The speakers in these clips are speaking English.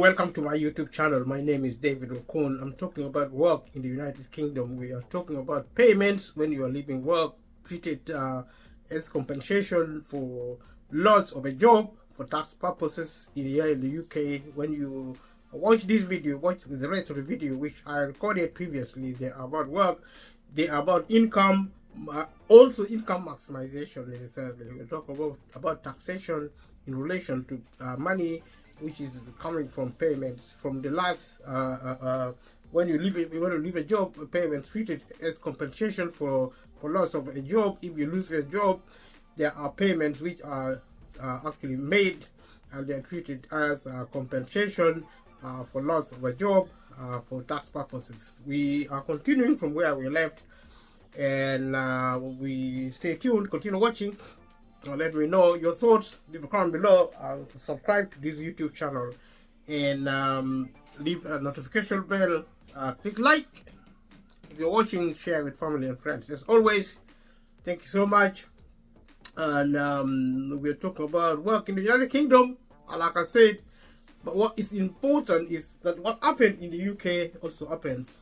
welcome to my YouTube channel. My name is David Okon. I'm talking about work in the United Kingdom. We are talking about payments when you are leaving work, treated as compensation for loss of a job for tax purposes here in the UK. When you watch this video, watch the rest of the video which I recorded previously. They are about work, they are about income, also income maximization necessarily. We'll talk about taxation in relation to money which is coming from payments from the last when you leave a job, payment treated as compensation for loss of a job. If you lose a job, there are payments which are actually made and they are treated as compensation for loss of a job for tax purposes. We are continuing from where we left, and we stay tuned, continue watching. Let me know your thoughts. Leave a comment below. Subscribe to this YouTube channel and leave a notification bell. Click like if you're watching. Share with family and friends. As always, thank you so much. And we're talking about work in the United Kingdom. And like I said, but what is important is that what happened in the UK also happens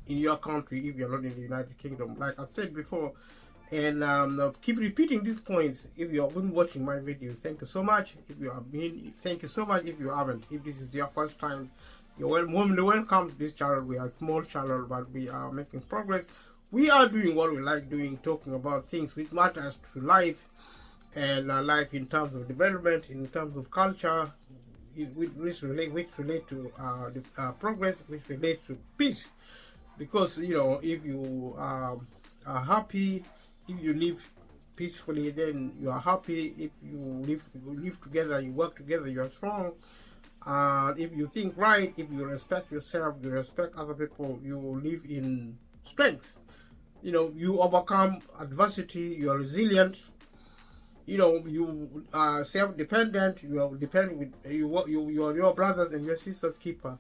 in your country if you're not in the United Kingdom. Like I said before. And keep repeating these points if you have been watching my video. Thank you so much. If you have been, thank you so much if you haven't. If this is your first time, you're warmly welcome to this channel. We are a small channel, but we are making progress. We are doing what we like doing, talking about things which matters to life, and life in terms of development, in terms of culture, which relate to the progress, which relate to peace. Because you know, if you are happy, if you live peacefully, then you are happy. If you live together, you work together, you are strong. If you think right, if you respect yourself, you respect other people, you live in strength. You know, you overcome adversity, you are resilient. You know, you are self-dependent, you are dependent with you are your brothers and your sisters keeper.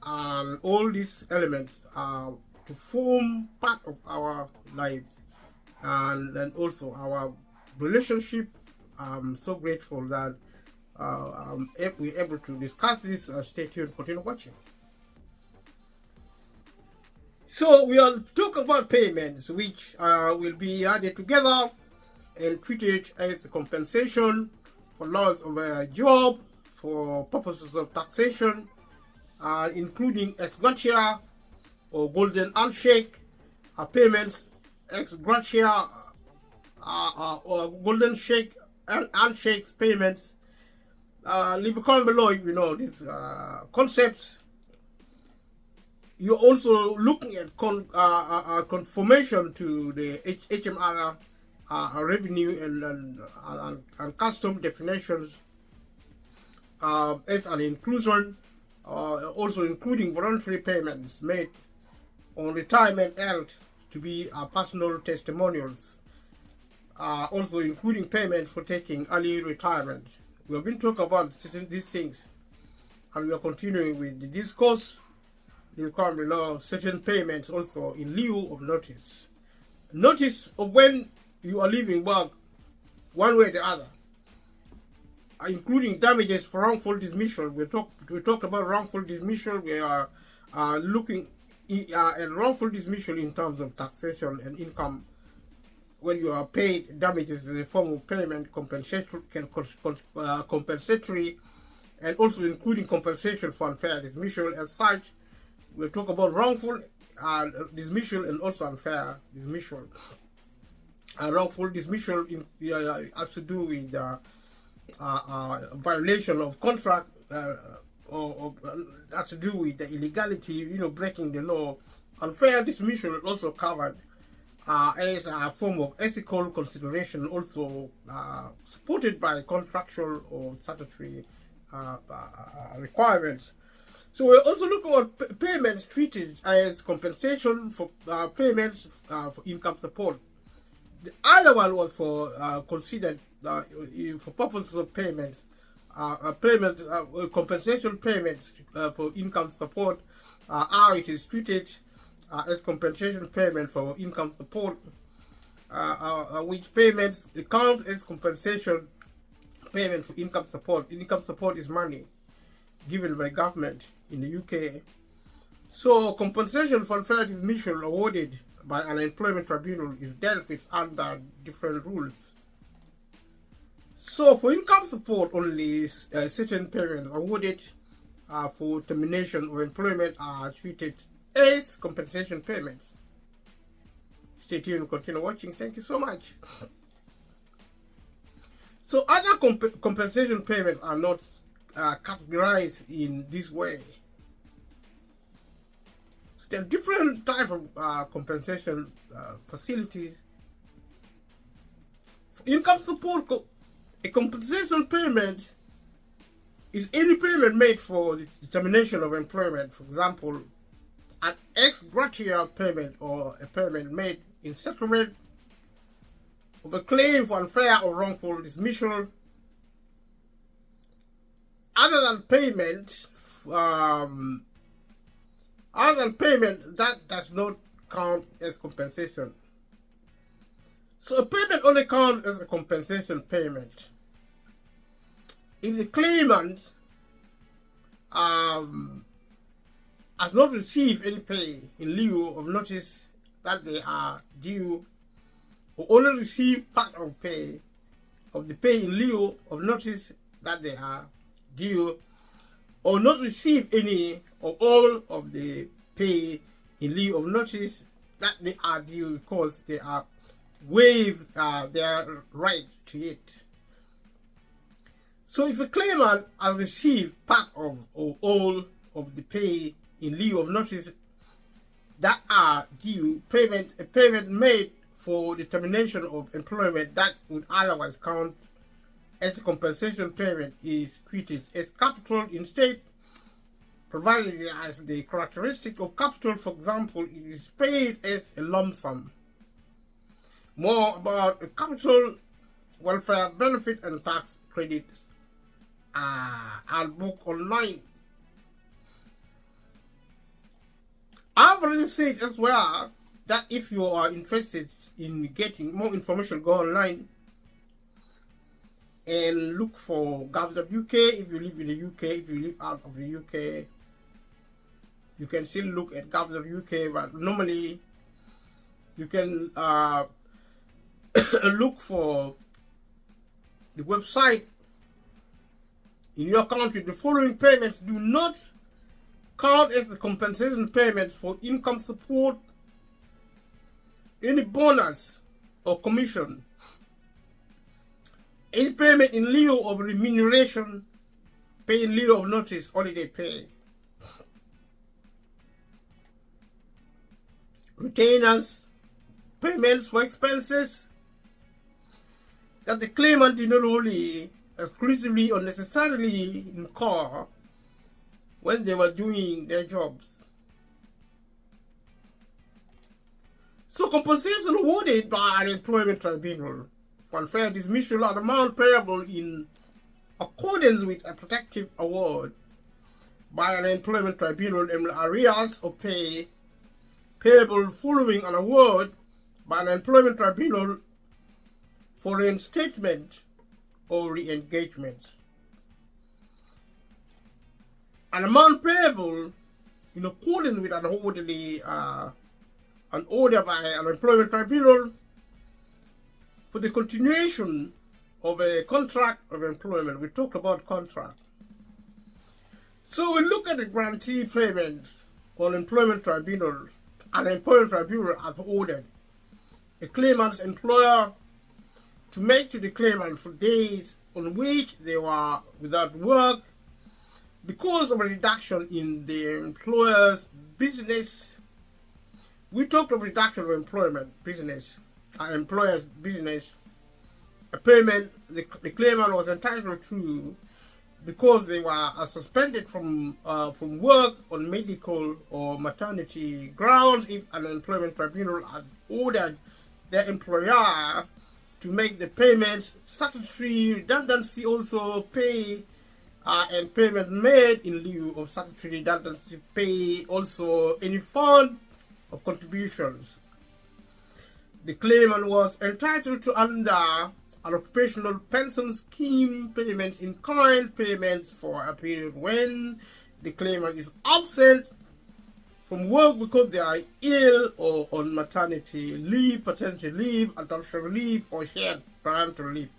And all these elements are to form part of our lives. And also our relationship. I'm so grateful that we're able to discuss this. Stay tuned, continue watching. So we are talking about payments which will be added together and treated as a compensation for loss of a job for purposes of taxation, including ex gratia or golden handshake payments, ex gratia or golden shake and handshakes payments. Leave a comment below if you know these concepts. You're also looking at conformation to the HMR revenue and custom definitions as an inclusion, also including voluntary payments made on retirement and to be personal testimonials, also including payment for taking early retirement. We have been talking about these things, and we are continuing with the discourse. You comment below certain payments also in lieu of notice. Notice of when you are leaving work, one way or the other, including damages for wrongful dismissal. We talked about wrongful dismissal. We are looking at wrongful dismissal in terms of taxation and income. When you are paid damages as a form of payment, compensatory, and also including compensation for unfair dismissal. As such, we'll talk about wrongful dismissal and also unfair dismissal. Wrongful dismissal has to do with violation of contract, or has to do with the illegality, you know, breaking the law. Unfair dismissal is also covered as a form of ethical consideration, also supported by contractual or statutory requirements. So we're also looking at payments treated as compensation for payments for income support. The other one was for considered for purposes of payments, compensation payments for income support. How it is treated as compensation payment for income support, which payments count as compensation payment for income support. Income support is money. given by government in the UK. So compensation for unfair dismissal awarded by an employment tribunal is dealt with under different rules. So for income support, only certain payments awarded for termination of employment are treated as compensation payments. Stay tuned and continue watching. Thank you so much. So other compensation payments are not categorized in this way. So there are different types of compensation facilities. For income support, a compensation payment is any payment made for the termination of employment. For example, an ex gratia payment or a payment made in settlement of a claim for unfair or wrongful dismissal. Other than payment, that does not count as compensation. So a payment only counts as a compensation payment if the claimant has not received any pay in lieu of notice that they are due, or only receive part of the pay in lieu of notice that they are due, or not receive any or all of the pay in lieu of notice that they are due because they are waived their right to it. So if a claimant has received part of or all of the pay in lieu of notice that are due, a payment made for the termination of employment that would otherwise count as a compensation payment is treated as capital instead, provided it has the characteristic of capital. For example, it is paid as a lump sum. More about the capital, welfare benefit and tax credits are book online. I've already said as well that if you are interested in getting more information, go online and look for Gov.uk. If you live in the UK, if you live out of the UK, you can still look at Gov.uk, but normally you can look for the website in your country. The following payments do not count as the compensation payments for income support, any bonus or commission, any payment in lieu of remuneration, pay in lieu of notice, holiday pay, retainers, payments for expenses that the claimant did not only exclusively or necessarily incur when they were doing their jobs. So compensation awarded by an employment tribunal for unfair dismissal are the amount payable in accordance with a protective award by an employment tribunal in arrears of pay payable following an award by an employment tribunal for reinstatement or re-engagement. An amount payable in accordance with an order by an employment tribunal for the continuation of a contract of employment. We talked about contract. So we look at the guarantee payment on employment tribunal. An employment tribunal has ordered a claimant's employer to make to the claimant for days on which they were without work because of a reduction in the employer's business. We talked of reduction of employment business, employer's business, a payment the claimant was entitled to because they were suspended from work on medical or maternity grounds if an employment tribunal had ordered their employer to make the payments. Statutory redundancy also pay and payment made in lieu of statutory redundancy pay, also any fund of contributions the claimant was entitled to under an occupational pension scheme, payments in kind, payments for a period when the claimant is absent from work because they are ill or on maternity leave, paternity leave, adoption leave, or shared parental leave.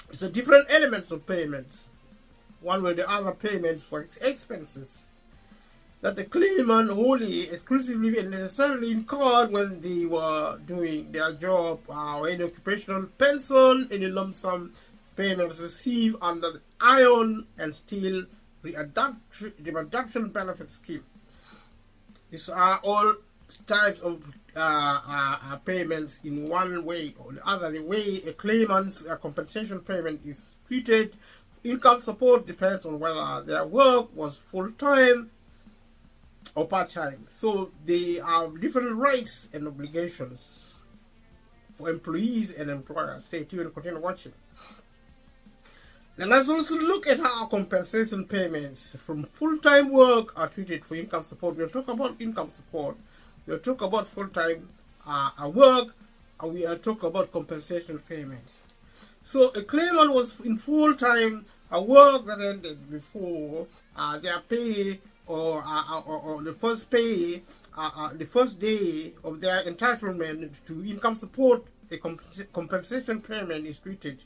It's a different elements of payments. One with the other payments for expenses that the claimant wholly, exclusively, and necessarily incurred when they were doing their job, or any occupational pension, any lump sum payments received under the Iron and Steel Reduction Benefit Scheme. These are all types of payments in one way or the other. The way a claimant's compensation payment is treated, income support depends on whether their work was full-time or part-time. So they have different rights and obligations for employees and employers. Stay tuned and continue watching. Now let's also look at how compensation payments from full-time work are treated for income support. We'll talk about income support. We'll talk about full-time work, and we'll talk about compensation payments. So a claimant was in full-time work that ended before their pay or the first pay, the first day of their entitlement to income support. A compensation payment is treated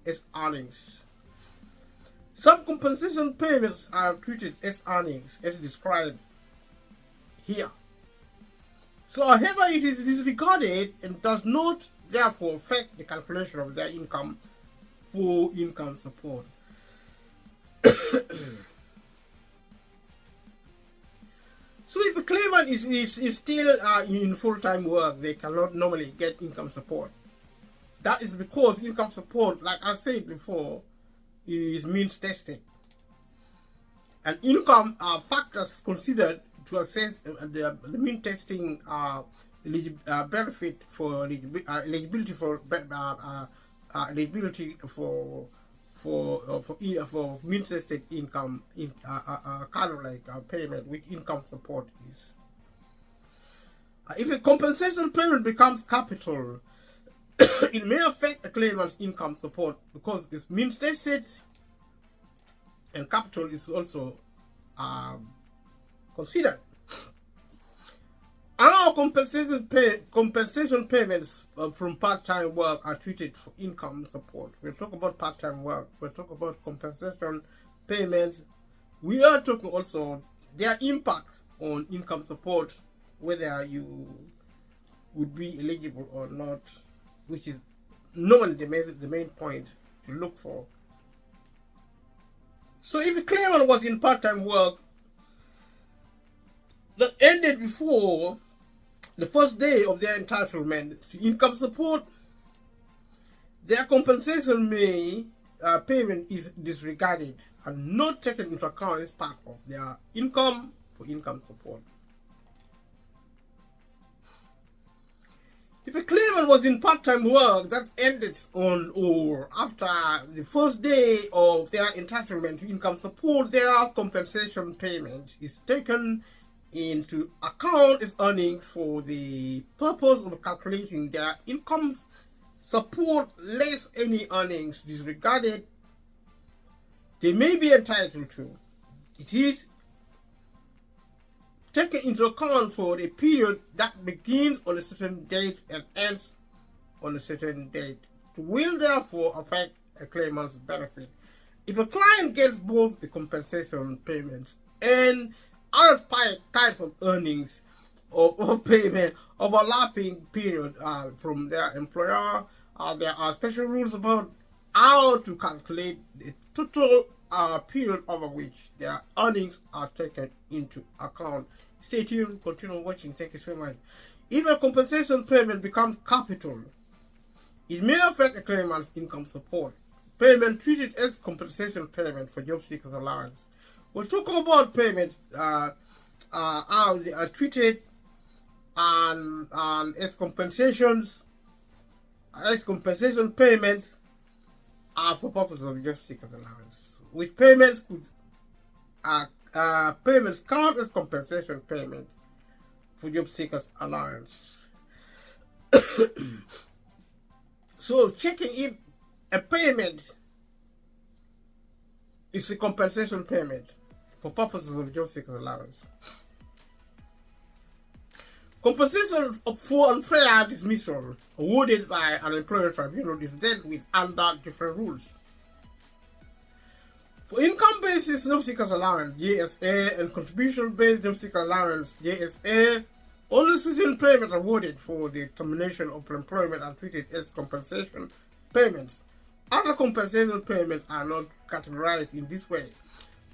as earnings. Some compensation payments are treated as earnings, as described here. So, however, it is disregarded and does not therefore affect the calculation of their income for income support. So if a claimant is still in full-time work, they cannot normally get income support. That is because income support, like I said before, is means tested. And income factors considered to assess the mean testing benefit for eligibility for means tested income kind of like payment, which income support is. If a compensation payment becomes capital, it may affect a claimant's income support because it's means tested and capital is also considered. Our compensation payments from part-time work are treated for income support. We'll talk about part-time work. We'll talk about compensation payments. We are talking also their impact on income support, whether you would be eligible or not, which is normally the main point to look for. So if a claimant was in part-time work that ended before the first day of their entitlement to income support, their compensation payment is disregarded and not taken into account as part of their income for income support. If a claimant was in part-time work that ended on or after the first day of their entitlement to income support, their compensation payment is taken into account as earnings for the purpose of calculating their income support less any earnings disregarded they may be entitled to. It is taken into account for a period that begins on a certain date and ends on a certain date. It will therefore affect a claimant's benefit. If a client gets both the compensation payments and other types of earnings or payment overlapping period from their employer, there are special rules about how to calculate the total period over which their earnings are taken into account. Stay tuned, continue watching. Thank you so much. If a compensation payment becomes capital, it may affect a claimant's income support. Payment treated as compensation payment for job seekers allowance. We'll talk about payments, how they are treated, and as compensation payments are for purposes of job seekers allowance. Which payments could payments count as compensation payment for job seekers allowance. So checking if a payment is a compensation payment for purposes of job seeker allowance. Compensation for unfair dismissal awarded by an employment tribunal is dealt with under different rules. For income-based job seekers allowance (JSA) and contribution-based job seeker allowance (JSA), only certain payments awarded for the termination of employment are treated as compensation payments. Other compensation payments are not categorized in this way.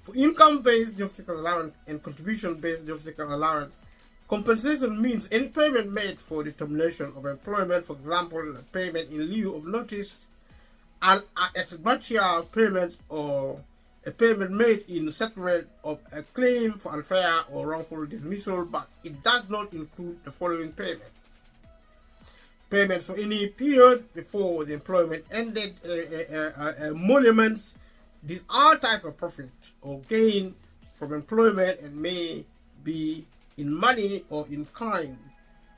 For income-based job seeker allowance and contribution-based job seeker allowance, compensation means any payment made for the termination of employment, for example, a payment in lieu of notice, an ex gratia payment, or a payment made in settlement of a claim for unfair or wrongful dismissal, but it does not include the following payment. Payment for any period before the employment ended, emoluments. These are types of profit or gain from employment and may be in money or in kind.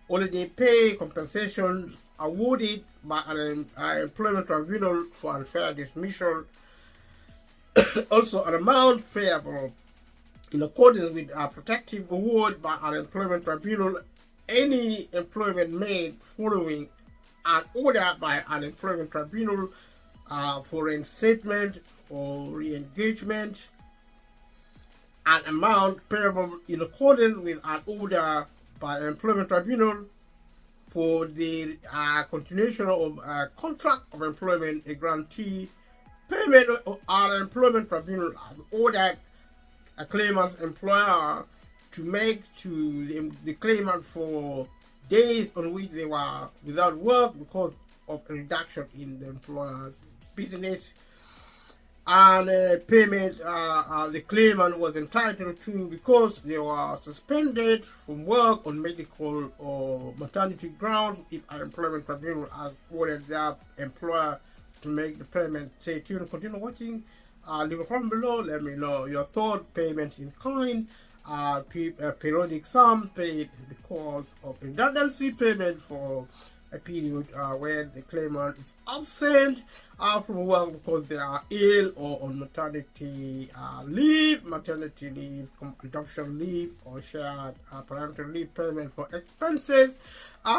Holiday pay compensation awarded by an employment tribunal for unfair dismissal. Also, an amount payable in accordance with a protective award by an employment tribunal. Any employment made following an order by an employment tribunal for reinstatement or re-engagement. An amount payable in accordance with an order by an employment tribunal for the continuation of a contract of employment, a grantee. Payment of an employment tribunal has ordered a claimant's employer to make to the claimant for days on which they were without work because of a reduction in the employer's business, and payment the claimant was entitled to because they were suspended from work on medical or maternity grounds if an employment tribunal has ordered their employer to make the payment. Stay tuned, continue watching. Leave a comment below, let me know your thought. Payments in kind, periodic sum paid because of redundancy, payment for a period when the claimant is absent from work because they are ill or on maternity leave, maternity leave, adoption leave, or shared parental leave. Payment for expenses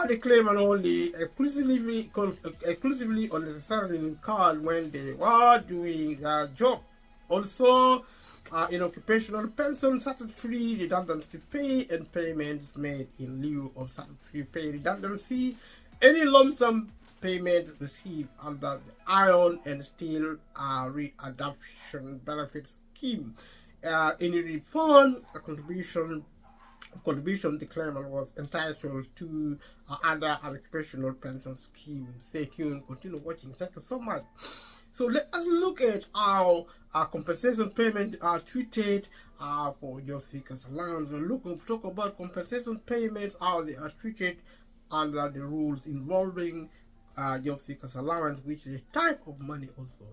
the claimant only exclusively or necessarily incurred when they were doing their job. Also, in occupational pension, statutory redundancy pay and payments made in lieu of statutory pay redundancy. Any lump sum payments received under the Iron and Steel Readaptation Benefit Scheme. Any refund, a contribution the claimant was entitled to under an occupational pension scheme. Stay tuned, continue watching. Thank you so much. So let us look at how compensation payments are treated for job seekers allowance. We'll talk about compensation payments, how they are treated under the rules involving job seekers allowance, which is a type of money also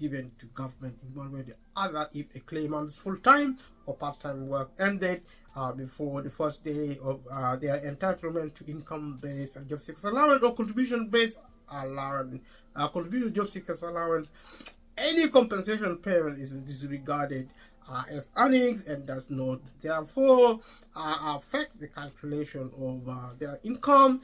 given to government in one way or the other if a claimant's full-time or part-time work ended before the first day of their entitlement to income-based job seekers allowance or contribution-based allowance. Contribution job seekers allowance. Any compensation payment is disregarded as earnings and does not therefore affect the calculation of their income.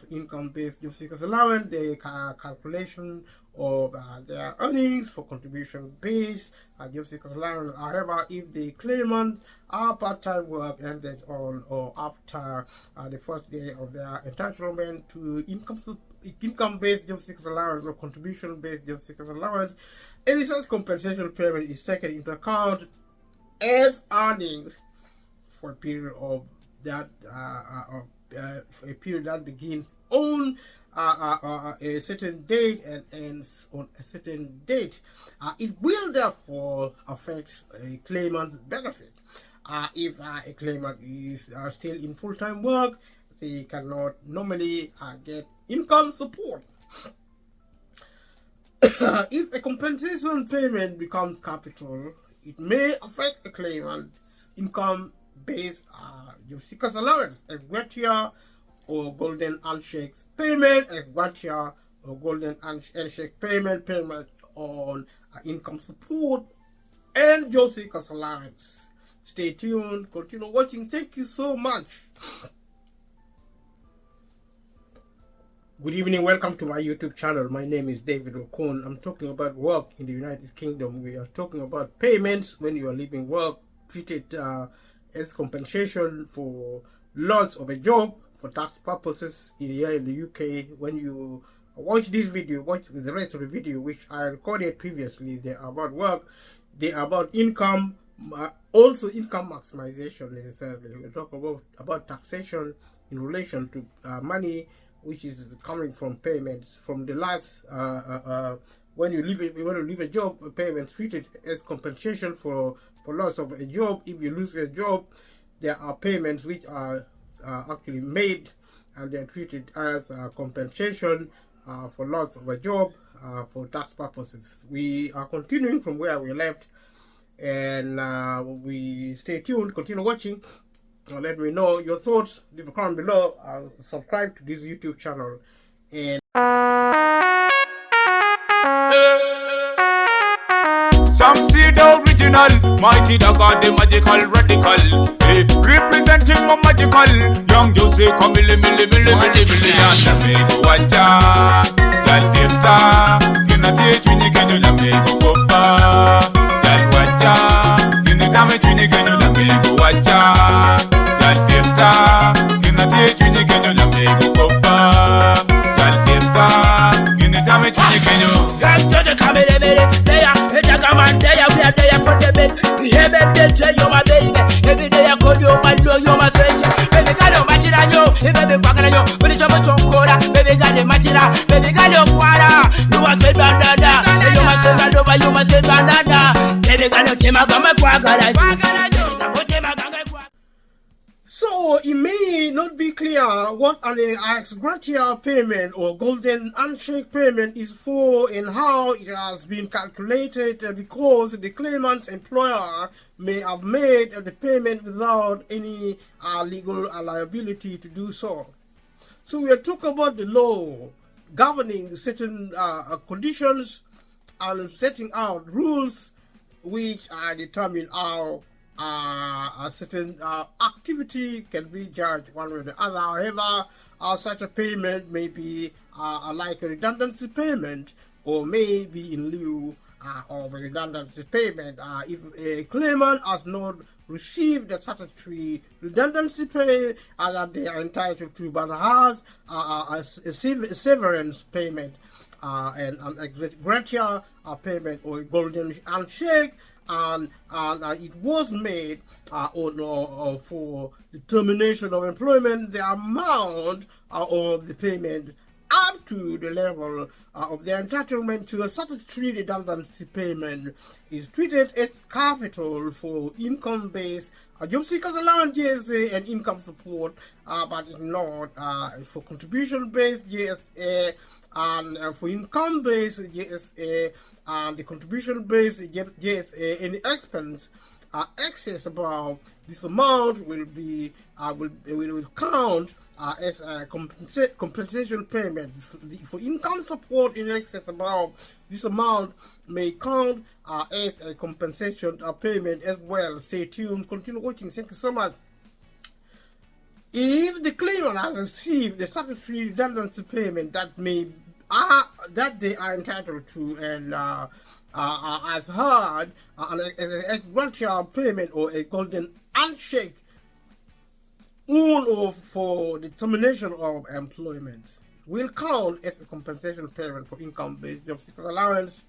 Income-based job seekers allowance, the calculation of their earnings for contribution-based job seekers allowance. However, if the claimant part-time work ended on or after the first day of their entitlement to income-based job seekers allowance or contribution-based job seekers allowance, any such compensation payment is taken into account as earnings for a period of that a period that begins on a certain date and ends on a certain date. It will therefore affect a claimant's benefit. If a claimant is still in full-time work, they cannot normally get income support. If a compensation payment becomes capital, it may affect a claimant's income-based job seekers allowance, ex gratia or golden handshakes payment, ex gratia or golden handshake payment on income support and job seekers allowance. Stay tuned, continue watching. Thank you so much. Good evening, welcome to my YouTube channel. My name is David Okon. I'm talking about work in the United Kingdom. We are talking about payments when you are leaving work, treated as compensation for loss of a job for tax purposes here in the UK. When you watch this video, watch the rest of the video which I recorded previously. They are about work, they are about income, also income maximization necessarily. We'll talk about taxation in relation to money which is coming from payments from the last when you leave a job, payment treated as compensation for loss of a job. If you lose your job, there are payments which are actually made, and they are treated as compensation for loss of a job for tax purposes. We are continuing from where we left, and we stay tuned, continue watching. Let me know your thoughts, leave a comment below, subscribe to this YouTube channel, and some see the original, mighty the god, the magical radical, hey, representing my magical, young Jose, come milli, wacha, that difta, kina teach me nigga, la me go pa, that wacha, kina damage me nigga, la me go wacha. So it may not be clear what an ex gratia payment or golden handshake payment is for and how it has been calculated, because the claimant's employer may have made the payment without any legal liability to do so. So we are talking about the law governing certain conditions and setting out rules which determine how a certain activity can be judged one way or the other. However, such a payment may be like a redundancy payment, or may be in lieu of a redundancy payment. If a claimant has not received the statutory redundancy pay that they are entitled to, but has a severance payment and a gratia payment or a golden handshake, and it was made for the termination of employment, the amount of the payment up to the level of the entitlement to a statutory redundancy payment is treated as capital for income-based job seekers allowance GSA and income support, but not for contribution-based GSA, and for income-based GSA and the contribution-based GSA. Any expense excess above this amount will be will count as a compensation payment. For income support in excess above this amount may count as a compensation payment as well. Stay tuned, continue watching. Thank you so much. If the claimant has received the statutory redundancy payment that they are entitled to, and has heard as a gratia payment or a golden handshake on or for the termination of employment, will count as a compensation payment for income-based job seeker allowance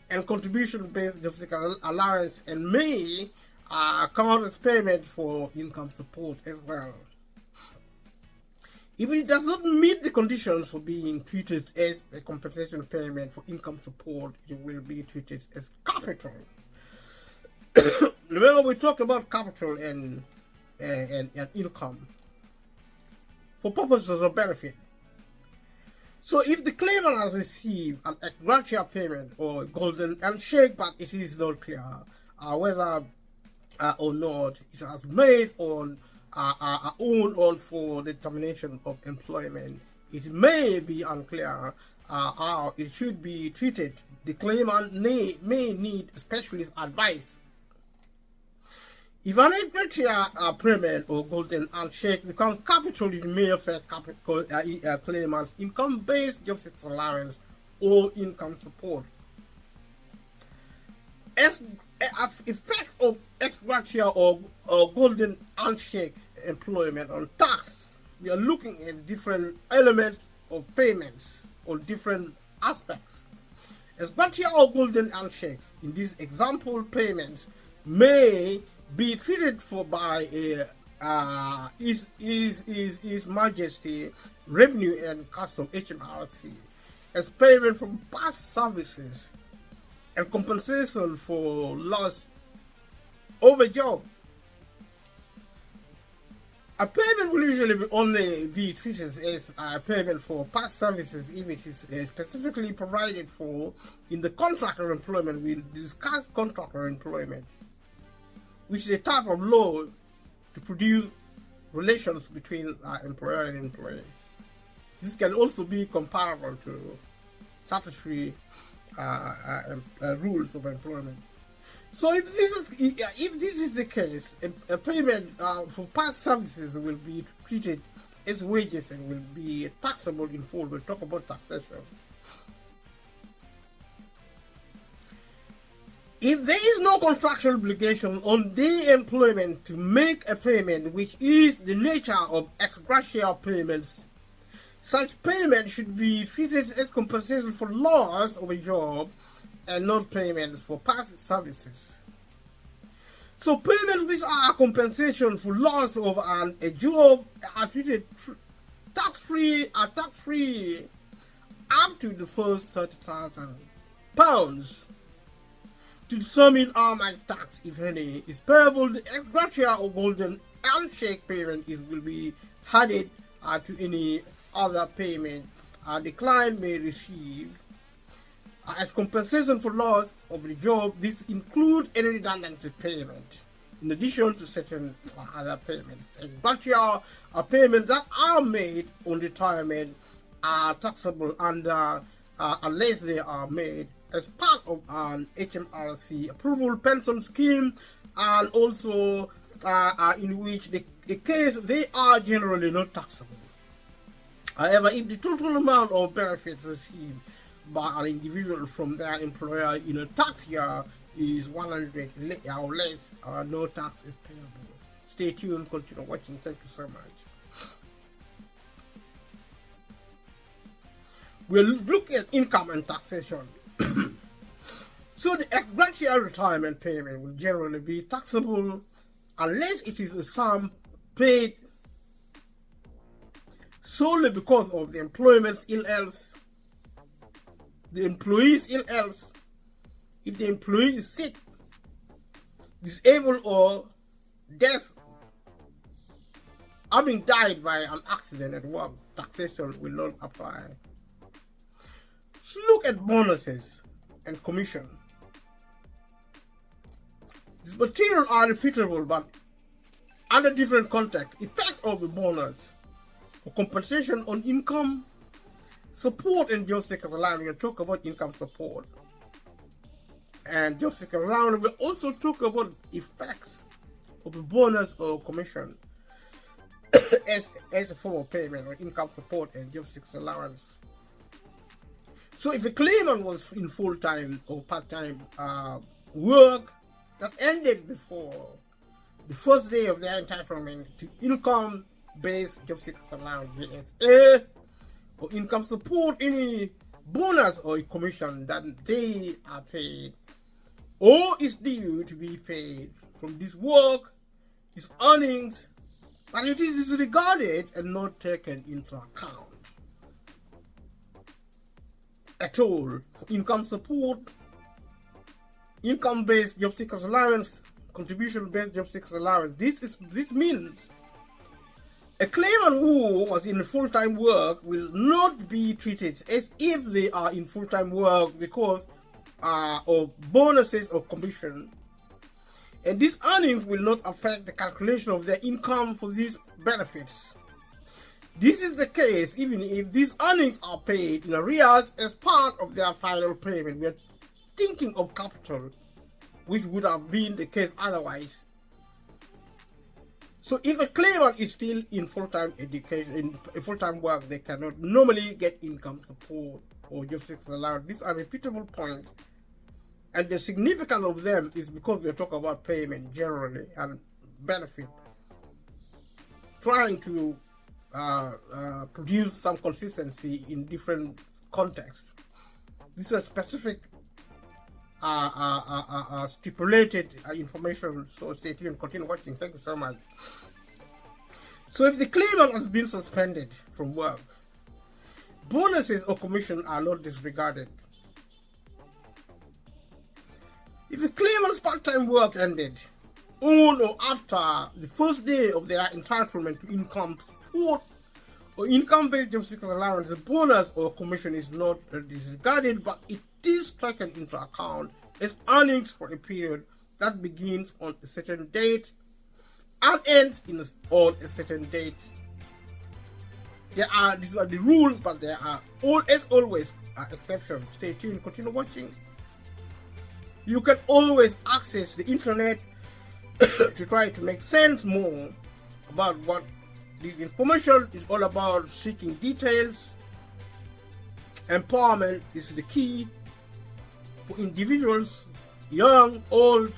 and contribution-based job seeker allowance, and may count as payment for income support as well. If it does not meet the conditions for being treated as a compensation payment for income support, it will be treated as capital. Remember, we talked about capital and income for purposes of benefit. So if the claimant has received an ex gratia payment or golden handshake, but it is not clear whether or not it has made on own or for the termination of employment, it may be unclear how it should be treated. The claimant may need specialist advice. If an ex-gratia payment or golden handshake becomes capital, it may affect claimant's income-based job seekers allowance or income support. Effect of ex-gratia or golden handshake employment on tax. We are looking at different elements of payments or different aspects. Ex-gratia or golden handshakes in these example payments may be treated for by His Majesty Revenue and Custom HMRC as payment for past services and compensation for loss of a job. A payment will usually only be treated as a payment for past services if it is specifically provided for in the contract of employment. We'll discuss contract of employment, which is a type of law to produce relations between employer and employee. This can also be comparable to statutory rules of employment. So if this is the case, a payment for past services will be treated as wages and will be taxable in full. We'll talk about taxation. If there is no contractual obligation on the employment to make a payment, which is the nature of ex gratia payments, such payment should be treated as compensation for loss of a job and not payments for past services. So payments which are compensation for loss of a job are treated tax-free up to the first £30,000. To determine how much tax, if any, is payable, the ex gratia or golden handshake payment will be added to any other payment the client may receive as compensation for loss of the job. This includes any redundancy payment, in addition to certain other payments. Ex gratia payments that are made on retirement are taxable under unless they are made as part of an HMRC approval pension scheme, and also in which the case they are generally not taxable. However, if the total amount of benefits received by an individual from their employer in a tax year is 100 or less, no tax is payable. Stay tuned, continue watching. Thank you so much. We'll look at income and taxation. So the ex gratia retirement payment will generally be taxable unless it is a sum paid solely because of the employment's ill health, the employee's ill health, if the employee is sick, disabled, or death, having died by an accident at work. Taxation will not apply. So look at bonuses and commission. These materials are repeatable, but under different contexts. Effect of the bonus or compensation on income, support, and job seekers allowance. We'll talk about income support and job seekers allowance. We'll also talk about effects of the bonus or commission as a form of payment or income support and job seekers allowance. So if a claimant was in full-time or part-time work that ended before the first day of their entitlement to income-based job seekers allowance, JSA, or income support, any bonus or commission that they are paid or is due to be paid from this work, is earnings, but it is disregarded and not taken into account at all. For income support, income-based job seekers allowance, contribution-based job seekers allowance, this means a claimant who was in full-time work will not be treated as if they are in full-time work because of bonuses or commission, and these earnings will not affect the calculation of their income for these benefits. This is the case even if these earnings are paid in arrears as part of their final payment. We are thinking of capital, which would have been the case otherwise. So if a claimant is still in full-time education, in full-time work, they cannot normally get income support or job seekers allowance. These are repeatable points, and the significance of them is because we talk about payment generally and benefit, trying to produce some consistency in different contexts. This is a specific stipulated information, so stay tuned, continue watching. Thank you so much. So if the claimant has been suspended from work, bonuses or commission are not disregarded. If a claimant's part-time work ended on or after the first day of their entitlement to income support or income-based job seekers allowance, the bonus or commission is not disregarded, but it is taken into account as earnings for a period that begins on a certain date and ends on a certain date. These are the rules, but there are always exceptions. Stay tuned, continue watching. You can always access the internet to try to make sense more about what this information is all about. Seeking details. Empowerment is the key for individuals, young, old,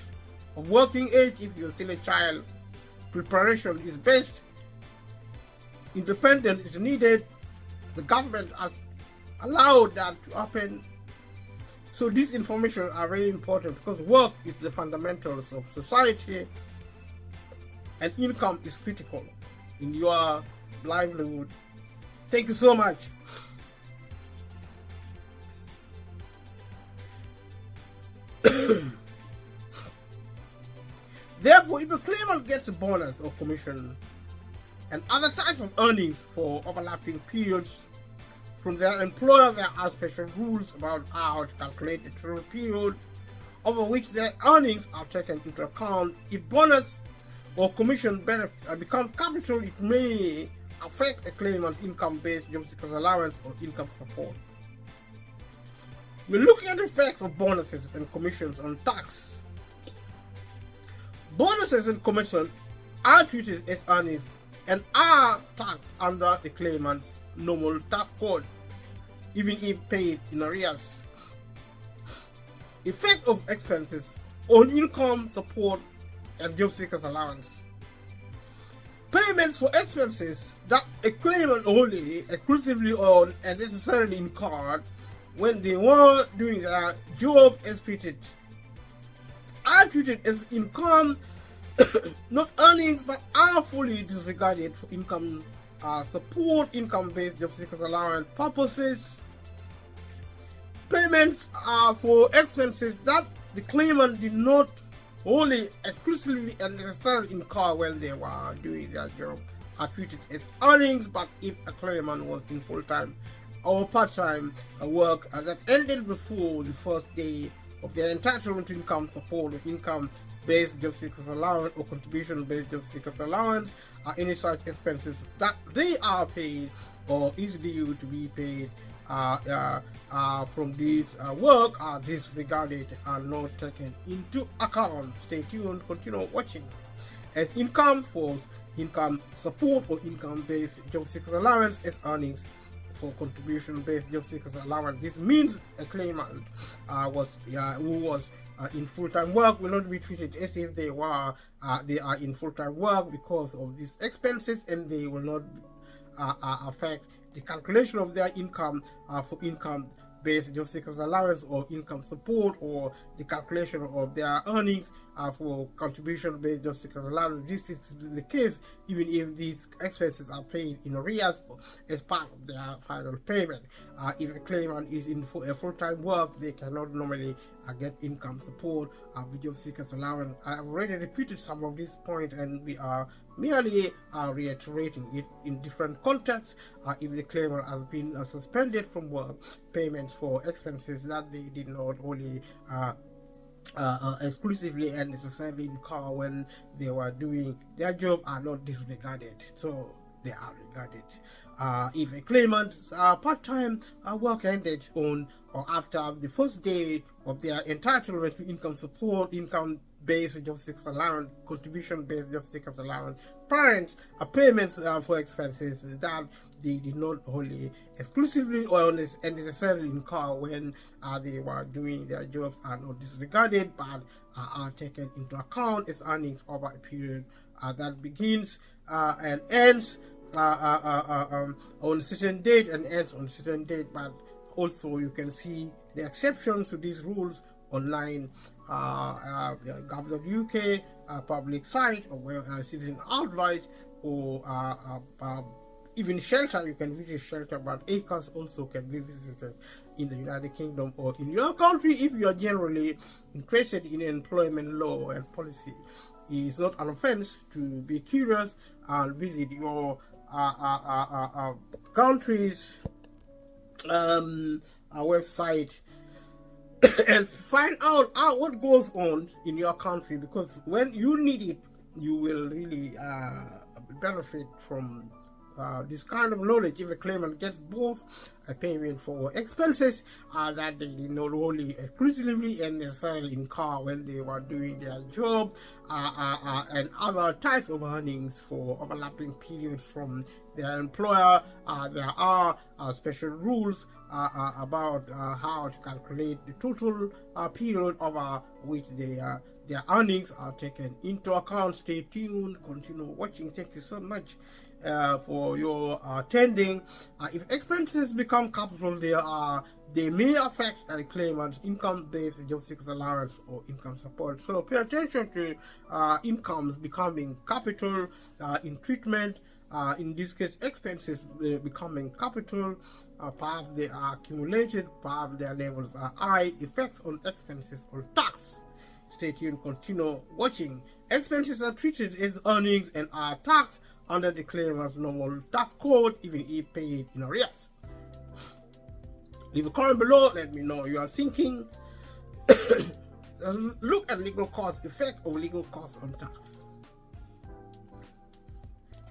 of working age. If you're still a child, preparation is best. Independence is needed. The government has allowed that to happen. So these information are very important because work is the fundamentals of society, and income is critical in your livelihood. Thank you so much. Therefore, if a claimant gets a bonus or commission and other types of earnings for overlapping periods from their employer, there are special rules about how to calculate the total period over which their earnings are taken into account. If bonus or commission benefit becomes capital, it may affect a claimant's income-based job seekers allowance or income support. We're looking at the effects of bonuses and commissions on tax. Bonuses and commissions are treated as earnings and are taxed under the claimant's normal tax code, even if paid in arrears. Effect of expenses on income support and job seekers allowance. Payments for expenses that a claimant only exclusively own and necessarily incurred when they were doing their job are treated as income, not earnings, but are fully disregarded for income support, income-based job seekers allowance purposes. Payments are for expenses that the claimant did not only exclusively and necessarily incur when they were doing their job are treated as earnings, but if a claimant was in full-time or part-time work that ended before the first day of their entitlement to income support or income-based job seekers allowance or contribution-based job seekers allowance, any such expenses that they are paid or is due to be paid from this work are disregarded and not taken into account. Stay tuned, continue watching. As income for income support or income-based job seekers allowance as earnings for contribution-based job seekers allowance. This means a claimant who was in full-time work will not be treated as if they are in full-time work because of these expenses, and they will not affect the calculation of their income for income-based job seekers allowance or income support, or the calculation of their earnings for contribution-based job seekers allowance. This is the case even if these expenses are paid in arrears as part of their final payment. If a claimant is in full-time work, they cannot normally get income support with job seekers allowance. I have already repeated some of these points, and we are merely reiterating it in different contexts. If the claimant has been suspended from work, payments for expenses that they did not only exclusively and necessarily incur when they were doing their job are not disregarded. So they are regarded. If a claimant's part-time work ended on or after the first day of their entitlement to income support, income-based job seekers allowance, contribution-based job seekers allowance, parent payments for expenses that they did not wholly, exclusively or necessarily incur when they were doing their jobs are not disregarded but are taken into account as earnings over a period that begins and ends on a certain date and ends on a certain date. But also you can see the exceptions to these rules online. Gov UK public site, or where citizen advice, or even shelter. You can visit shelter, but ACAS also can be visited in the United Kingdom or in your country if you are generally interested in employment law and policy. It's not an offense to be curious and visit your country's website and find out what goes on in your country, because when you need it, you will really benefit from this kind of knowledge. If a claimant gets both a payment for expenses that they did not only exclusively and necessarily incur when they were doing their job, and other types of earnings for overlapping periods from their employer, there are special rules about how to calculate the total period over which their earnings are taken into account. Stay tuned, continue watching. Thank you so much for your attending. If expenses become capital, they may affect a claimant's income-based job seekers allowance or income support. So pay attention to incomes becoming capital in treatment. In this case, expenses becoming capital. Perhaps they are accumulated, perhaps their levels are high. Effects on expenses on tax. Stay tuned, continue watching. Expenses are treated as earnings and are taxed under the claimant's normal tax code, even if paid in arrears. Leave a comment below, let me know what you are thinking. Look at legal costs, effect of legal costs on tax.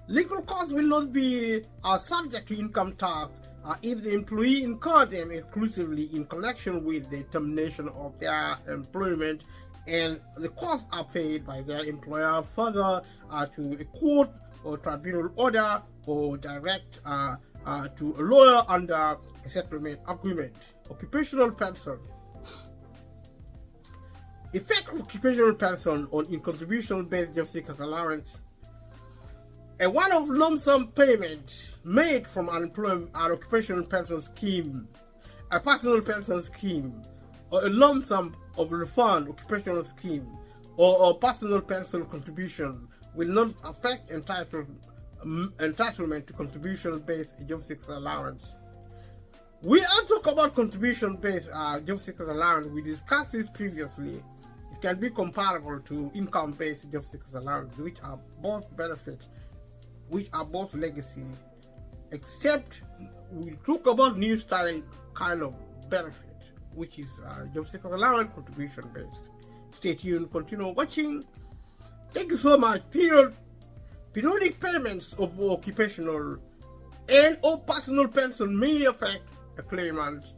Legal costs will not be subject to income tax if the employee incurred them exclusively in connection with the termination of their employment, and the costs are paid by their employer further to a court or tribunal order or direct to a lawyer under a settlement agreement. Occupational pension. Effect of occupational pension on in-contribution-based job seekers allowance. A one-off lump sum payment made from an occupational pension scheme, a personal pension scheme, or a lump sum of refund occupational scheme, or personal pension contribution will not affect entitlement to contribution-based job seekers allowance. We are talking about contribution-based job seekers allowance. We discussed this previously. It can be comparable to income-based job seekers allowance, which are both benefits, which are both legacy, except we talk about new style kind of benefit, which is job seekers allowance contribution-based. Stay tuned, continue watching. Thank you so much. Periodic payments of occupational and or personal pension may affect a claimant's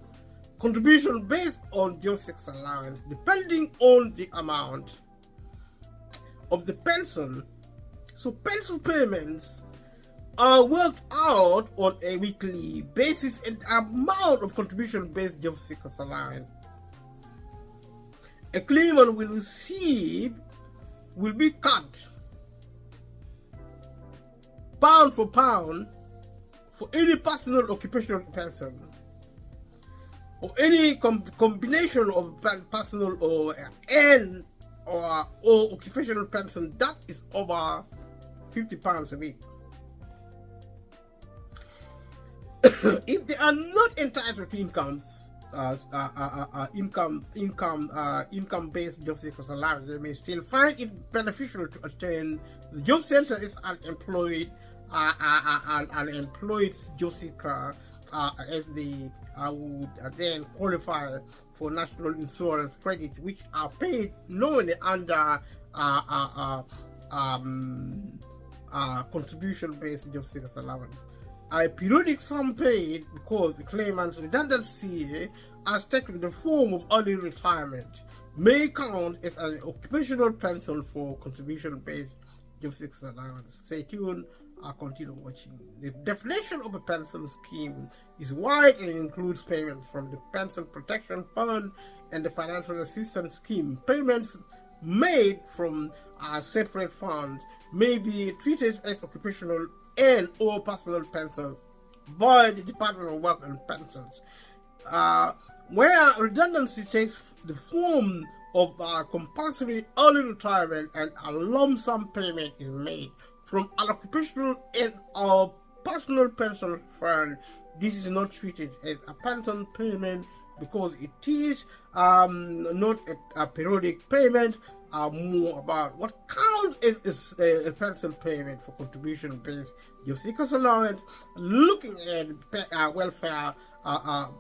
contribution based on job seekers allowance, depending on the amount of the pension. So pension payments are worked out on a weekly basis, and the amount of contribution based job seekers allowance a claimant will receive will be cut pound for pound for any personal occupational pension or any combination of personal or occupational pension that is over £50 a week. If they are not entitled to income-based job seekers allowance, they may still find it beneficial to attend the job center as unemployed job seeker, as they would then qualify for national insurance credit, which are paid normally under contribution-based job seekers allowance. A periodic sum paid because the claimant's redundancy has taken the form of early retirement may count as an occupational pension for contribution-based job seekers allowance. Stay tuned. Continue watching. The definition of a pension scheme is wide and includes payments from the Pension Protection Fund and the Financial Assistance Scheme. Payments made from separate funds may be treated as occupational and or personal pensions by the Department of Work and Pensions. Where redundancy takes the form of compulsory early retirement and a lump sum payment is made from an occupational and or personal pension fund, this is not treated as a pension payment because it is not a periodic payment. More about what counts as a pension payment for contribution-based job seekers allowance, looking at welfare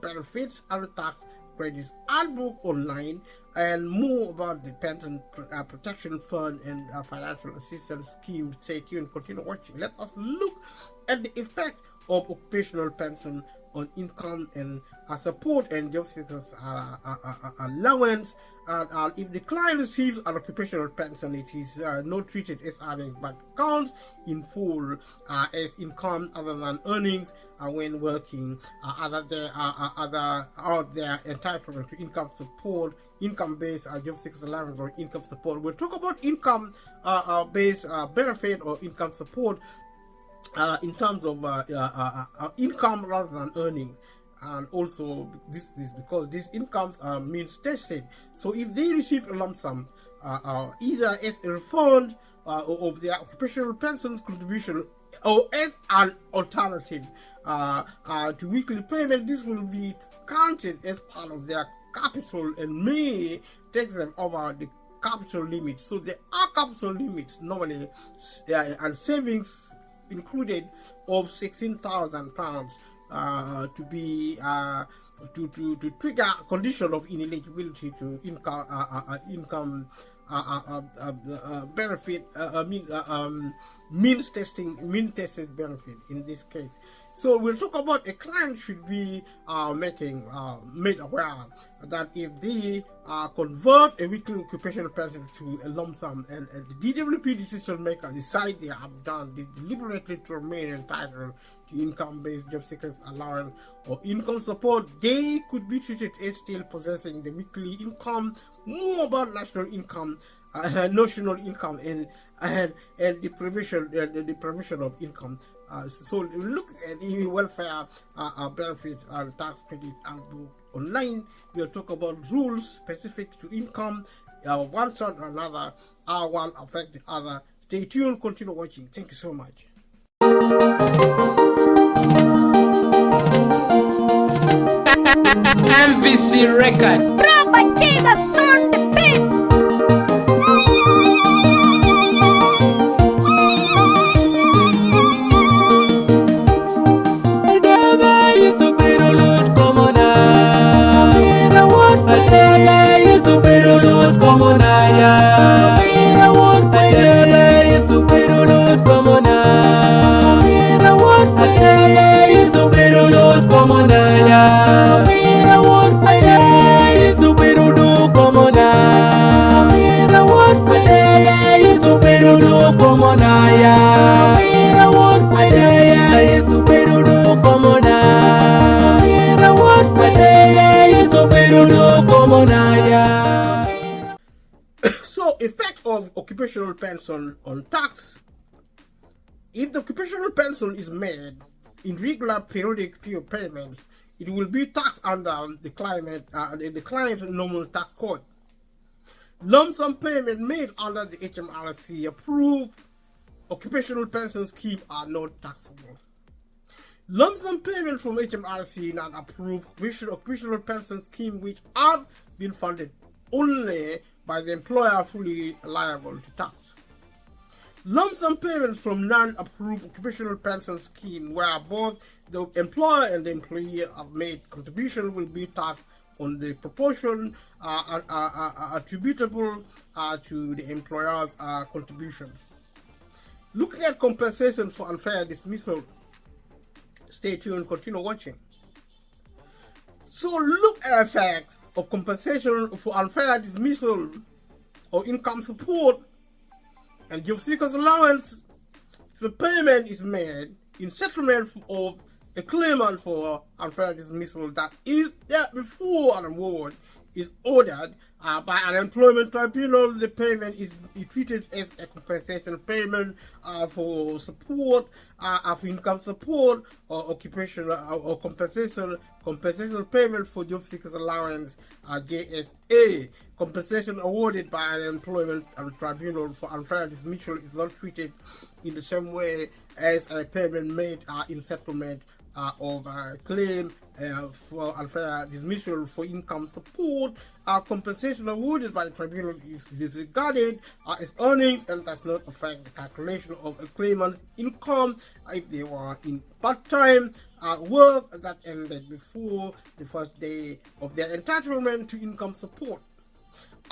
benefits and tax credits handbook online, and more about the Pension Protection Fund and Financial Assistance Scheme. Stay tuned, continue watching. Let us look at the effect of occupational pension on income and support and job seekers allowance. If the client receives an occupational pension, it is not treated as earnings but counts in full as income other than earnings when working. They are entitled to income support, income-based job seekers allowance, or income support. We'll talk about income-based benefit or income support in terms of income rather than earning. And also this is because these incomes means tested. So if they receive a lump sum either as a refund of their occupational pension contribution or as an alternative to weekly payment, this will be counted as part of their capital and may take them over the capital limit. So there are capital limits normally and savings included of £16,000 to be to trigger a condition of ineligibility to income benefit means tested benefit in this case. So we'll talk about a client should be made aware that if they convert a weekly occupational pension to a lump sum and the DWP decision maker decide they have done deliberately to remain entitled to income-based job seekers allowance or income support, they could be treated as still possessing the weekly income. More about national income, notional income, and the provision of income. So look at the welfare benefits and tax credit handbook online. We'll talk about rules specific to income. One sort or another, one affect the other. Stay tuned, continue watching. Thank you so much. MVC record. Propaganda on the beat. So, effect of occupational pension on tax. If the occupational pension is made in regular periodic few payments, it will be taxed under the client's normal tax code. Lump sum payment made under the HMRC approved occupational pension scheme are not taxable. Lump sum payment from HMRC not approved occupational pension scheme which have been funded only by the employer fully liable to tax. Lump sum payments from non-approved occupational pension scheme where both the employer and the employee have made contribution will be taxed on the proportion attributable to the employer's contribution. Looking at compensation for unfair dismissal, stay tuned, continue watching. So look at the fact of compensation for unfair dismissal or income support and job seekers allowance. The payment is made in settlement of a claimant for unfair dismissal that is there before an award is ordered by an employment tribunal. The payment is treated as a compensation payment for support, for income support, or occupational or compensation payment for job seekers allowance, JSA. Compensation awarded by an employment tribunal for unfair dismissal is not treated in the same way as a payment made in settlement of a claim for unfair dismissal for income support. Compensation awarded by the tribunal is disregarded as earnings and does not affect the calculation of a claimant's income if they were in part-time work that ended before the first day of their entitlement to income support.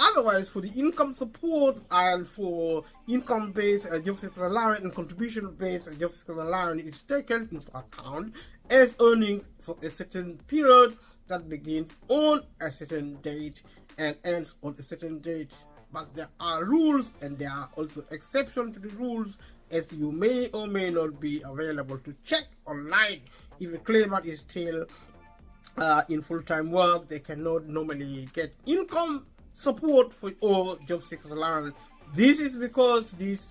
Otherwise, for the income support and for income-based job seekers allowance and contribution-based job seekers allowance is taken into account as earnings for a certain period that begins on a certain date and ends on a certain date. But there are rules and there are also exceptions to the rules, as you may or may not be available to check online. If a claimant is still in full-time work, they cannot normally get income support for all job seekers allowance. This is because these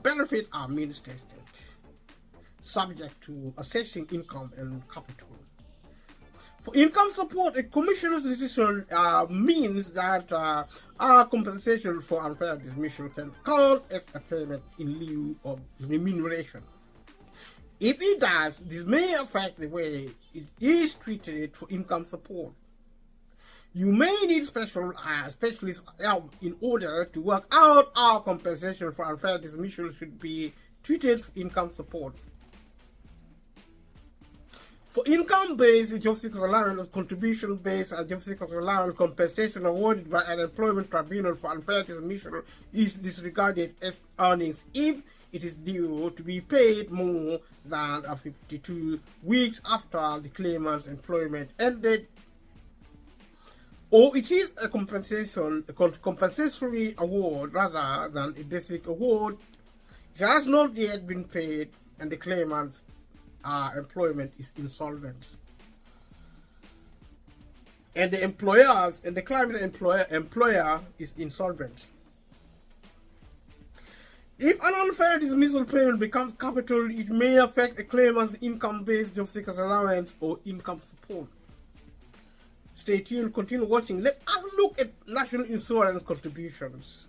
benefits are means tested, subject to assessing income and capital. For income support, a commissioner's decision means that our compensation for unfair dismissal can count as a payment in lieu of remuneration. If it does, this may affect the way it is treated for income support. You may need specialist help in order to work out how compensation for unfair dismissal should be treated for income support. For income-based job seekers allowance, contribution-based job seekers allowance, compensation awarded by an employment tribunal for unfair dismissal is disregarded as earnings if it is due to be paid more than 52 weeks after the claimant's employment ended, or it is a compensatory award rather than a basic award. It has not yet been paid and the claimant's employment is insolvent. And the claimant's employer is insolvent. If an unfair dismissal payment becomes capital, it may affect a claimant's income-based job seekers allowance or income support. Stay tuned, continue watching. Let us look at national insurance contributions.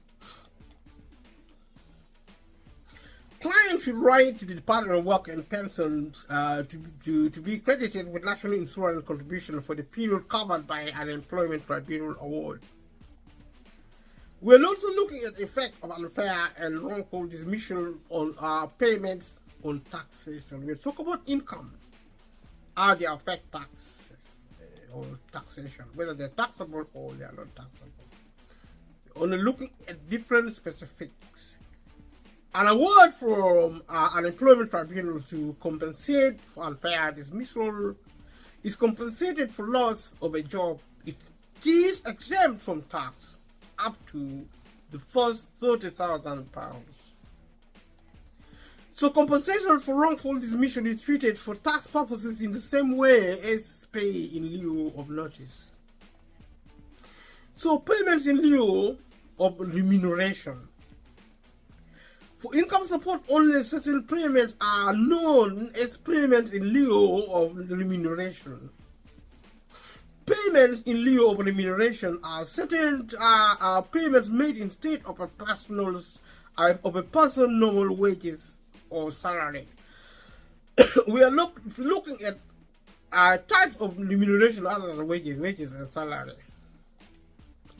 Clients should write to the Department of Work and Pensions to be credited with national insurance contribution for the period covered by an employment tribunal award. We're also looking at the effect of unfair and wrongful dismissal on payments on taxation. We'll talk about income, how they affect taxes or taxation, whether they're taxable or they are not taxable. We're only looking at different specifics. An award from an employment tribunal to compensate for unfair dismissal is compensated for loss of a job. It is exempt from tax up to the first £30,000. So compensation for wrongful dismissal is treated for tax purposes in the same way as pay in lieu of notice. So payments in lieu of remuneration. For income support, only certain payments are known as payments in lieu of remuneration. Payments in lieu of remuneration are certain payments made instead of a person's normal wages or salary. We are looking at types of remuneration other than wages and salary,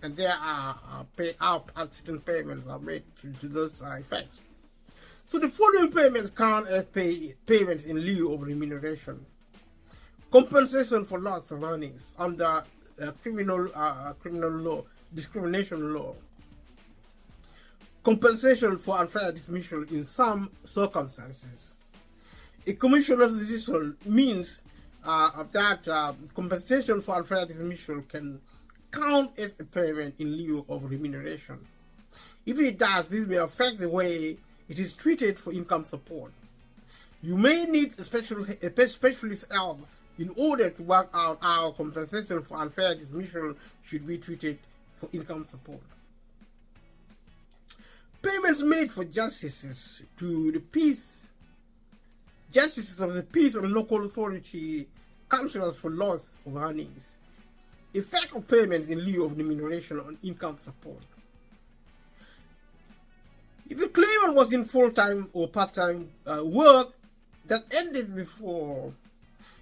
and there are certain payments are made to those effects. So the following payments count as payments in lieu of remuneration. Compensation for loss of earnings under criminal law, discrimination law. compensation for unfair dismissal in some circumstances. A commissioner's decision means that compensation for unfair dismissal can count as a payment in lieu of remuneration. If it does, this may affect the way it is treated for income support. You may need a specialist help in order to work out how compensation for unfair dismissal should be treated for income support. Payments made for justices to the peace, justices of the peace and local authority, councillors for loss of earnings. Effect of payments in lieu of remuneration on income support. If the claimant was in full-time or part-time work that ended before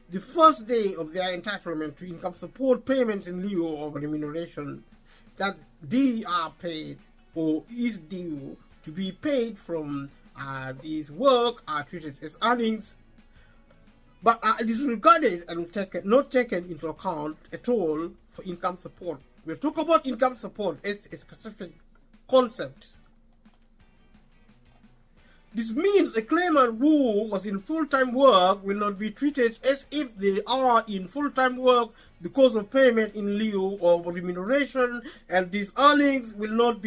the first day of their entitlement to income support, payments in lieu of remuneration that they are paid or is due to be paid from this work are treated as earnings, but are disregarded and not taken into account at all for income support. We talk about income support as a specific concept. This means a claimant who was in full-time work will not be treated as if they are in full-time work because of payment in lieu of remuneration, and these earnings will not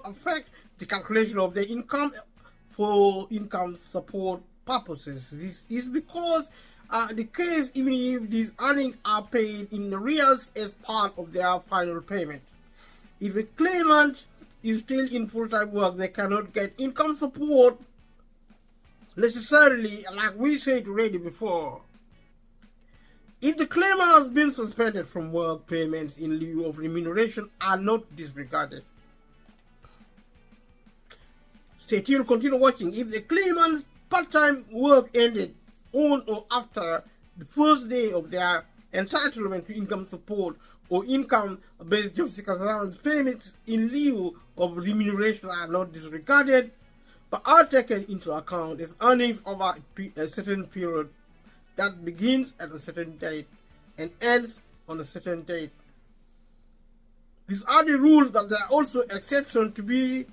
affect the calculation of their income for income support purposes. This is because the case even if these earnings are paid in arrears as part of their final payment. If a claimant is still in full-time work, they cannot get income support necessarily, like we said already before. If the claimant has been suspended from work, payments in lieu of remuneration are not disregarded. Stay tuned, continue watching. If the claimant's part-time work ended on or after the first day of their entitlement to income support or income-based job seekers allowance, payments in lieu of remuneration are not disregarded, but are taken into account as earnings over a certain period that begins at a certain date and ends on a certain date. These are the rules, but there are also exceptions to be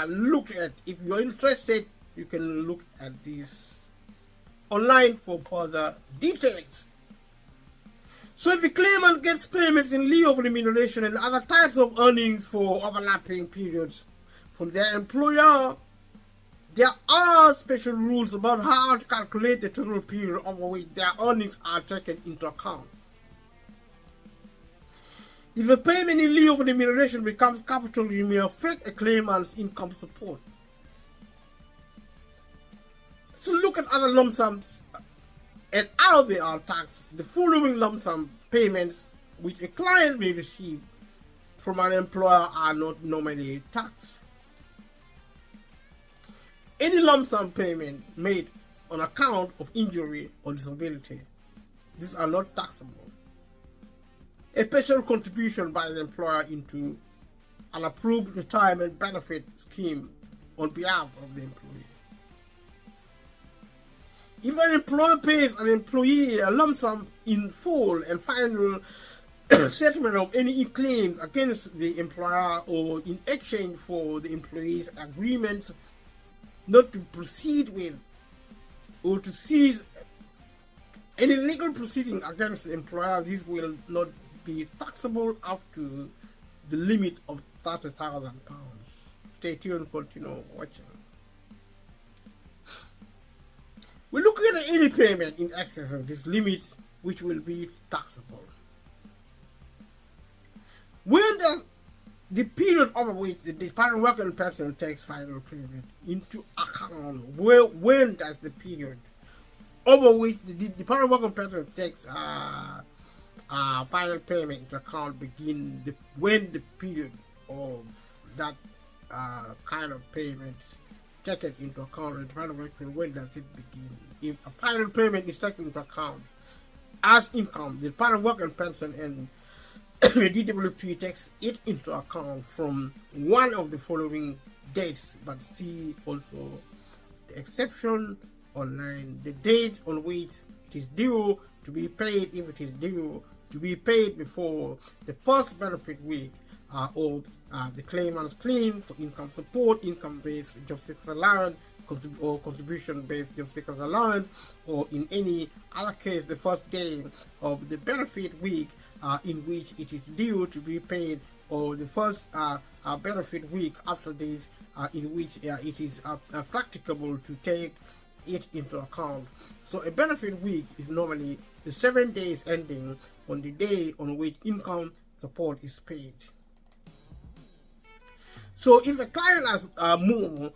looked at. If you're interested, you can look at this online for further details. So if the claimant gets payments in lieu of remuneration and other types of earnings for overlapping periods from their employer, there are special rules about how to calculate the total period over which their earnings are taken into account. If a payment in lieu of remuneration becomes capital, it may affect a claimant's income support. So look at other lump sums and how they are taxed. The following lump sum payments which a client may receive from an employer are not normally taxed. Any lump sum payment made on account of injury or disability, these are not taxable. A special contribution by the employer into an approved retirement benefit scheme on behalf of the employee. If an employer pays an employee a lump sum in full and final settlement of any claims against the employer, or in exchange for the employee's agreement not to proceed with or to cease any legal proceeding against the employer, this will not be taxable up to the limit of £30,000. Stay tuned, continue watching. We're looking at any payment in excess of this limit which will be taxable. When the period over which the Department of Work and Pension takes final payment into account, when does the period over which the Department of Work and Pension takes final payment into account begin? When the period of that kind of payment taken into account, the Department of Work, when does it begin? If a final payment is taken into account as income, the Department of Work and Pension and the DWP takes it into account from one of the following dates, but see also the exception online: the date on which it is due to be paid, if it is due to be paid before the first benefit week, or the claimant's claim for income support, income-based job seekers allowance, or contribution-based job seekers allowance, or in any other case, the first day of the benefit week in which it is due to be paid, or the first benefit week after this in which it is practicable to take it into account. So a benefit week is normally the 7 days ending on the day on which income support is paid. So if a client has more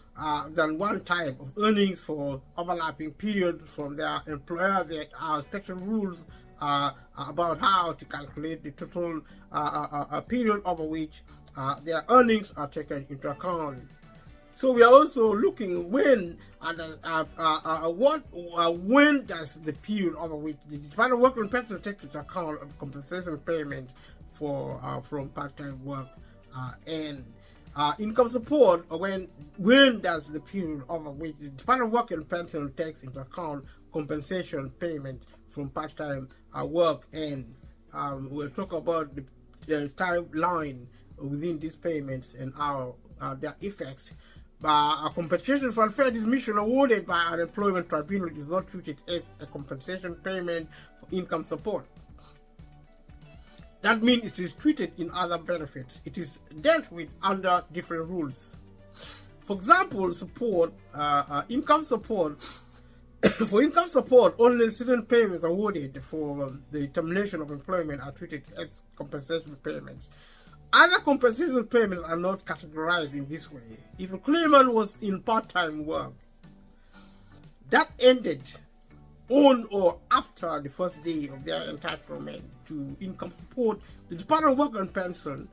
than one type of earnings for overlapping periods from their employer, there are special rules about how to calculate the total period over which their earnings are taken into account. So we are also looking when when does the period over which the Department of Work and Pension takes into account of compensation payment for from part-time work and income support, or when does the period over which the Department of Work and Pension takes into account compensation payment from part-time work, and we'll talk about the timeline within these payments and how their effects. A compensation for unfair dismissal awarded by an employment tribunal is not treated as a compensation payment for income support. That means it is treated in other benefits. It is dealt with under different rules. For example, income support. For income support, only certain payments awarded for the termination of employment are treated as compensation payments. Other compensation payments are not categorized in this way. If a claimant was in part-time work that ended on or after the first day of their entitlement to income support, the Department of Work and Pension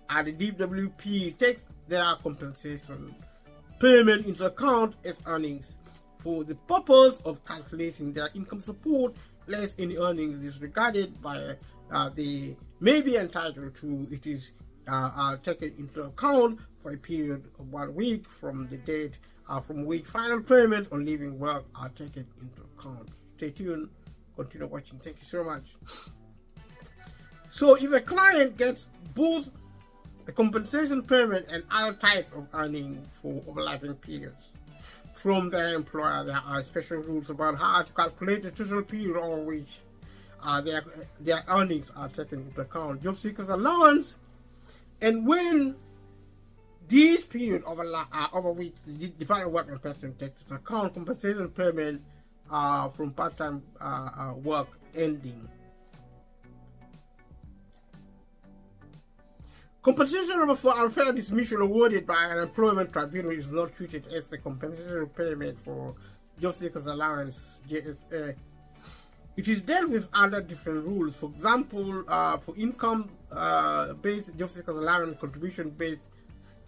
and the DWP takes their compensation payment into account as earnings for the purpose of calculating their income support, less any earnings disregarded by they may be entitled to. It is taken into account for a period of 1 week from the date from which final payments on leaving work are taken into account. Stay tuned, continue watching. Thank you so much. So if a client gets both the compensation payment and other types of earnings for overlapping periods from their employer, there are special rules about how to calculate the total period over which their earnings are taken into account. Job seekers allowance, and when these periods over which the Department of Work and Pension takes into account compensation payment from part-time work ending. Compensation for unfair dismissal awarded by an employment tribunal is not treated as the compensation payment for job seekers allowance (JSA). It is dealt with under different rules. For example, for income-based job seekers allowance, contribution-based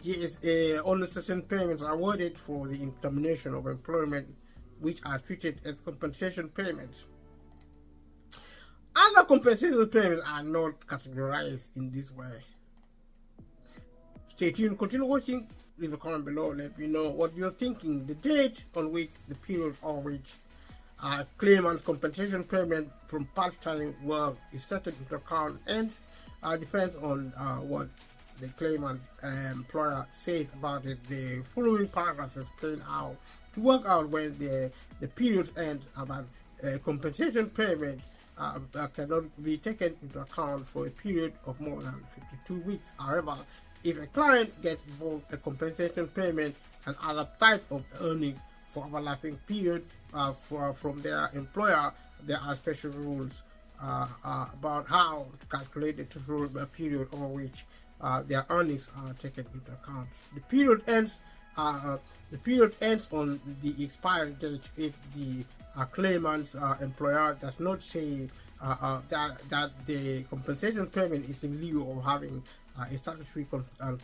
JSA, only certain payments are awarded for the termination of employment, which are treated as compensation payments. Other compensation payments are not categorized in this way. Stay tuned, continue watching, leave a comment below, let me know what you're thinking. The date on which the period on which claimant's compensation payment from part-time work is taken into account and depends on what the claimant's employer says about it. The following paragraphs explain how to work out when the periods end, about compensation payment cannot be taken into account for a period of more than 52 weeks. However, if a client gets both a compensation payment and other types of earnings for overlapping period from their employer, there are special rules about how to calculate the total period over which their earnings are taken into account. The period ends on the expiry date if the claimant's employer does not say that the compensation payment is in lieu of having a statutory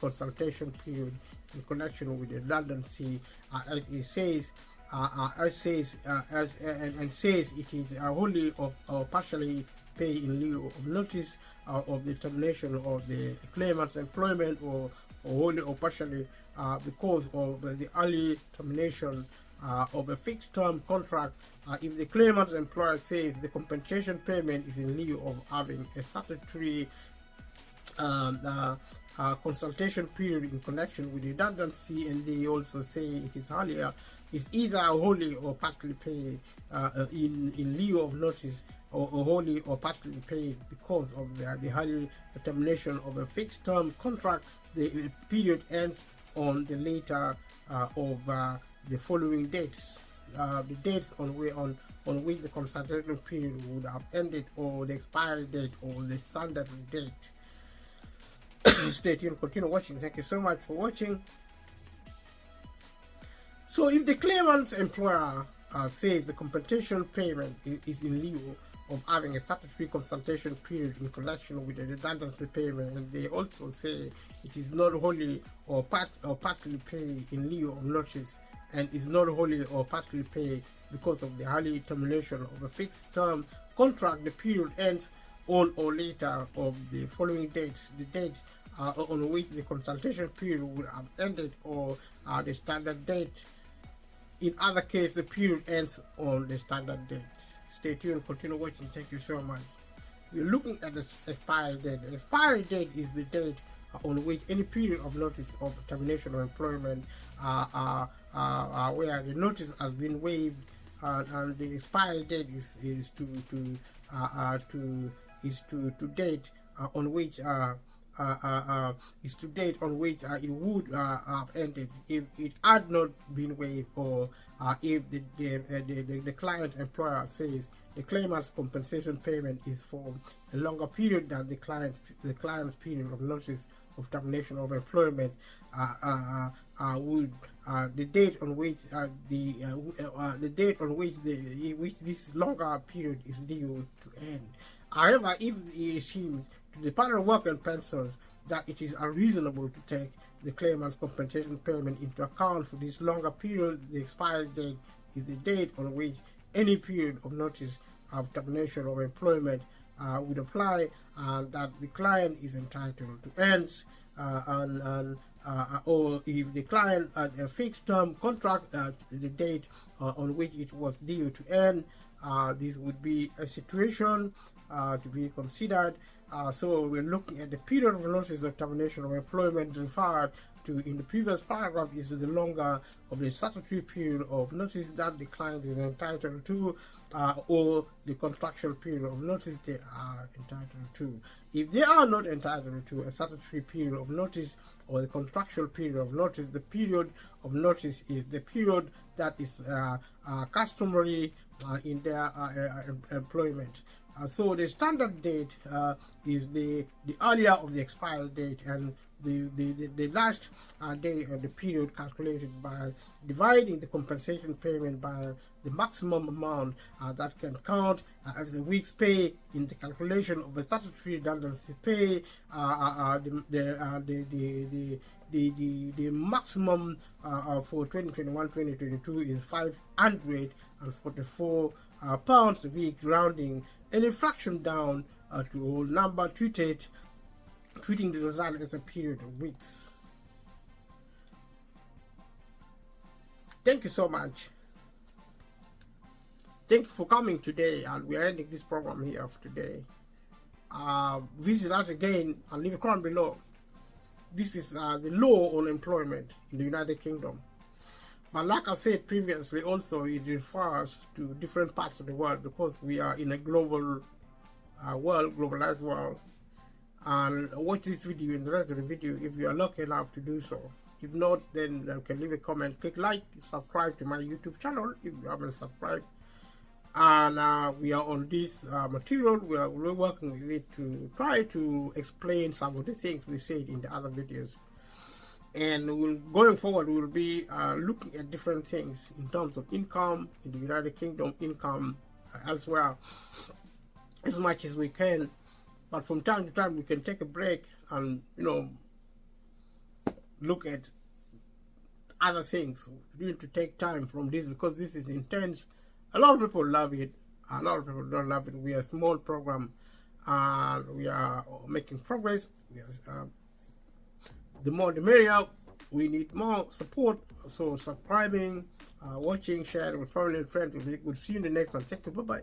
consultation period in connection with the redundancy, as it says, says it is wholly or partially pay in lieu of notice of the termination of the claimant's employment, or wholly or partially because of the early termination of a fixed term contract. If the claimant's employer says the compensation payment is in lieu of having a statutory consultation period in connection with redundancy, and they also say it is earlier is either wholly or partly paid in lieu of notice, or wholly or partly paid because of the early termination of a fixed term contract. The period ends on the later of the following dates. The dates on which the consultation period would have ended, or the expiry date, or the standard date. Stay tuned, continue watching. Thank you so much for watching. So if the claimant's employer says the compensation payment is in lieu of having a statutory consultation period in connection with the redundancy payment, and they also say it is not wholly or partly paid in lieu of notice, and is not wholly or partly paid because of the early termination of a fixed term contract, the period ends on or later of the following dates. The date on which the consultation period would have ended, or the standard date. In other case, the period ends on the standard date. Stay tuned, continue watching. Thank you so much. We're looking at the expiry date. The expiry date is the date on which any period of notice of termination of employment where the notice has been waived, and the expiry date is to date on which it would have ended if it had not been waived, or if the client employer says the claimant's compensation payment is for a longer period than the client's period of notice of termination of employment, would the date on which which this longer period is due to end. However, if it seems to the Department of Work and Pensions that it is unreasonable to take the claimant's compensation payment into account for this longer period, the expiry date is the date on which any period of notice of termination of employment would apply, and that the client is entitled to ends, or if the client had a fixed term contract, the date on which it was due to end. This would be a situation to be considered. So we're looking at the period of notice of termination of employment referred to in the previous paragraph is the longer of the statutory period of notice that the client is entitled to, or the contractual period of notice they are entitled to. If they are not entitled to a statutory period of notice or the contractual period of notice, the period of notice is the period that is customary in their employment. So the standard date is the earlier of the expiry date, and the last day of the period calculated by dividing the compensation payment by the maximum amount that can count as the week's pay in the calculation of the statutory redundancy pay. The maximum for 2021-2022 is £544 pounds a week, rounding any fraction down to a whole number, treating the result as a period of weeks. Thank you so much. Thank you for coming today, and we are ending this program here for today. Visit us again and leave a comment below. This is the law on employment in the United Kingdom. But like I said previously, also it refers to different parts of the world, because we are in a global world, globalized world. And watch this video and the rest of the video if you are lucky enough to do so. If not, then you can leave a comment, click like, subscribe to my YouTube channel if you haven't subscribed. And we are on this material. We're working with it to try to explain some of the things we said in the other videos. And going forward, we'll be looking at different things in terms of income in the United Kingdom, income elsewhere, as much as we can. But from time to time, we can take a break and, look at other things. We need to take time from this, because this is intense. A lot of people love it. A lot of people don't love it. We are a small program, and we are making progress. The more the merrier. We need more support. So subscribing, watching, sharing with family and friends. We'll see you in the next one. Thank you. Bye-bye.